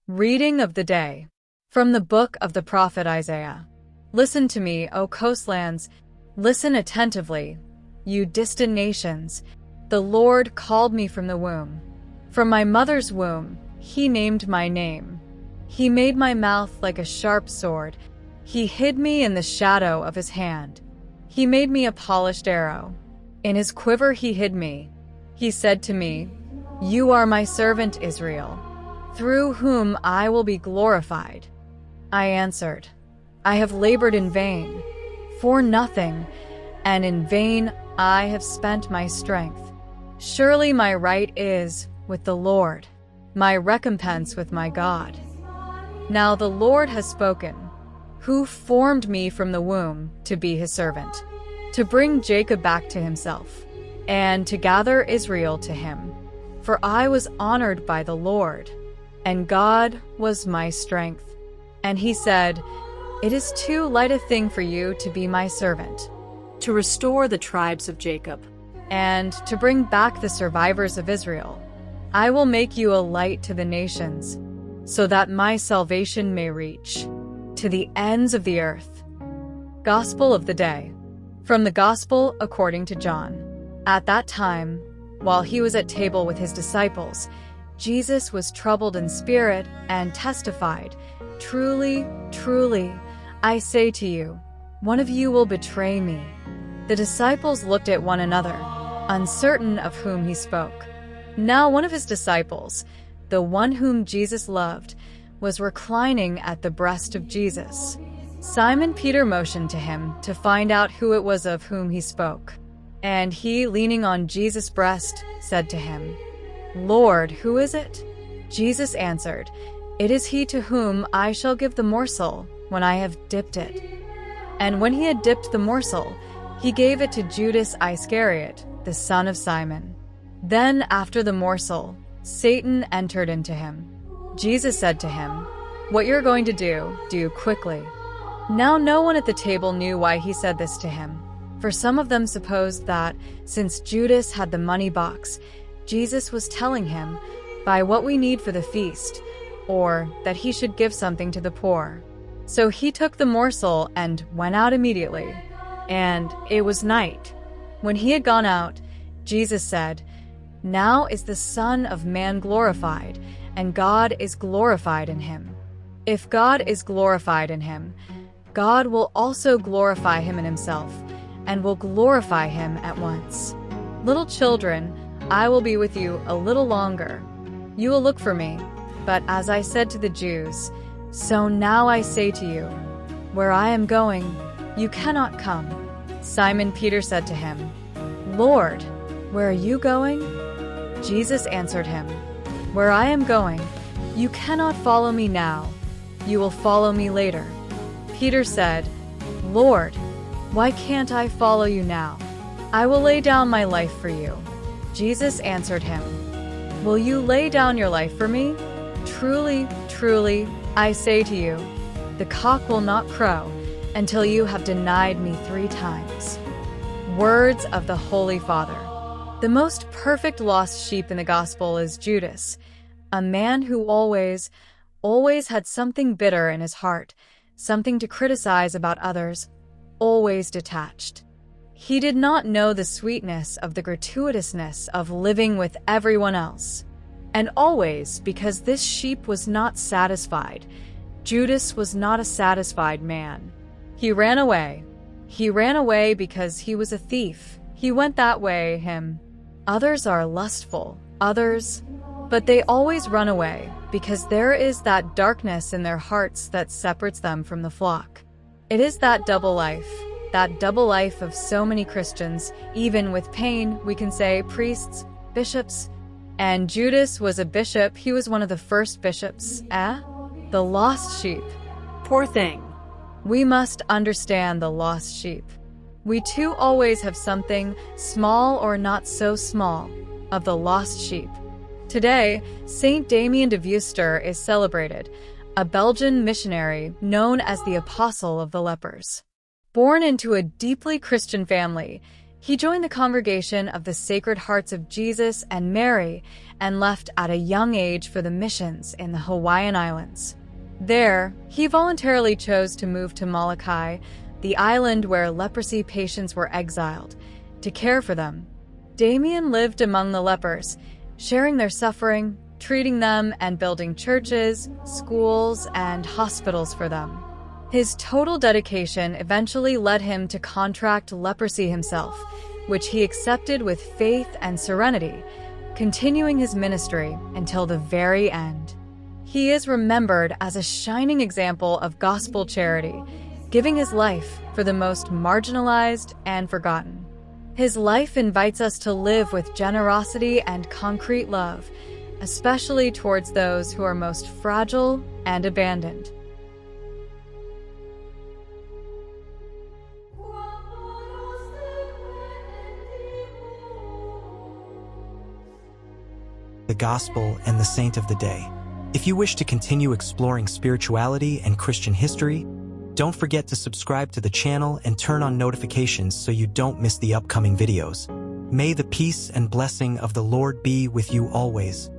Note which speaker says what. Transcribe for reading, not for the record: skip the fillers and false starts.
Speaker 1: Reading of the day. From the book of the prophet Isaiah. Listen to me, O coastlands. Listen attentively, you distant nations. The Lord called me from the womb. From my mother's womb, He named my name. He made my mouth like a sharp sword. He hid me in the shadow of His hand. He made me a polished arrow. In His quiver He hid me. He said to me, "You are my servant Israel, through whom I will be glorified." I answered, "I have labored in vain, for nothing, and in vain I have spent my strength. Surely my right is with the Lord, my recompense with my God. Now the Lord has spoken, who formed me from the womb to be His servant, to bring Jacob back to Himself, and to gather Israel to Him. For I was honored by the Lord, and God was my strength. And He said, "It is too light a thing for you to be my servant,
Speaker 2: to restore the tribes of Jacob,
Speaker 1: and to bring back the survivors of Israel. I will make you a light to the nations, so that my salvation may reach to the ends of the earth." Gospel of the day. From the Gospel according to John. At that time, while He was at table with His disciples, Jesus was troubled in spirit and testified, "Truly, truly, I say to you, one of you will betray me." The disciples looked at one another, uncertain of whom He spoke. Now one of His disciples, the one whom Jesus loved, was reclining at the breast of Jesus. Simon Peter motioned to him to find out who it was of whom He spoke. And he, leaning on Jesus' breast, said to Him, "Lord, who is it?" Jesus answered, "It is he to whom I shall give the morsel when I have dipped it." And when He had dipped the morsel, He gave it to Judas Iscariot, the son of Simon. Then, after the morsel, Satan entered into him. Jesus said to him, "What you're going to do quickly." Now no one at the table knew why He said this to him, for some of them supposed that, since Judas had the money box, Jesus was telling him, "Buy what we need for the feast," or that he should give something to the poor. So he took the morsel and went out immediately. And it was night. When He had gone out, Jesus said, "Now is the Son of Man glorified, and God is glorified in Him. If God is glorified in Him, God will also glorify Him in Himself, and will glorify Him at once. Little children, I will be with you a little longer. You will look for me, but as I said to the Jews, so now I say to you, where I am going, you cannot come." Simon Peter said to Him, "Lord, where are you going?" Jesus answered him, "Where I am going, you cannot follow me now. You will follow me later." Peter said, "Lord, why can't I follow you now? I will lay down my life for you." Jesus answered him, "Will you lay down your life for me? Truly, truly, I say to you, the cock will not crow until you have denied me 3 times." Words of the Holy Father. The most perfect lost sheep in the Gospel is Judas, a man who always had something bitter in his heart, something to criticize about others, always detached. He did not know the sweetness of the gratuitousness of living with everyone else. And always, because this sheep was not satisfied, Judas was not a satisfied man. He ran away. He ran away because he was a thief. He went that way, him. Others are lustful, but they always run away because there is that darkness in their hearts that separates them from the flock. It is that double life of so many Christians, even with pain, we can say priests, bishops. And Judas was a bishop. He was one of the first bishops, The lost sheep.
Speaker 2: Poor thing.
Speaker 1: We must understand the lost sheep. We too always have something, small or not so small, of the lost sheep. Today, Saint Damien de Veuster is celebrated, a Belgian missionary known as the Apostle of the Lepers. Born into a deeply Christian family, He joined the congregation of the Sacred Hearts of Jesus and Mary and left at a young age for the missions in the Hawaiian Islands. There, he voluntarily chose to move to Molokai, the island where leprosy patients were exiled, to care for them. Damien lived among the lepers, sharing their suffering, treating them, and building churches, schools, and hospitals for them. His total dedication eventually led him to contract leprosy himself, which he accepted with faith and serenity, continuing his ministry until the very end. He is remembered as a shining example of gospel charity, giving his life for the most marginalized and forgotten. His life invites us to live with generosity and concrete love, especially towards those who are most fragile and abandoned.
Speaker 3: The Gospel and the Saint of the Day. If you wish to continue exploring spirituality and Christian history, don't forget to subscribe to the channel and turn on notifications so you don't miss the upcoming videos. May the peace and blessing of the Lord be with you always.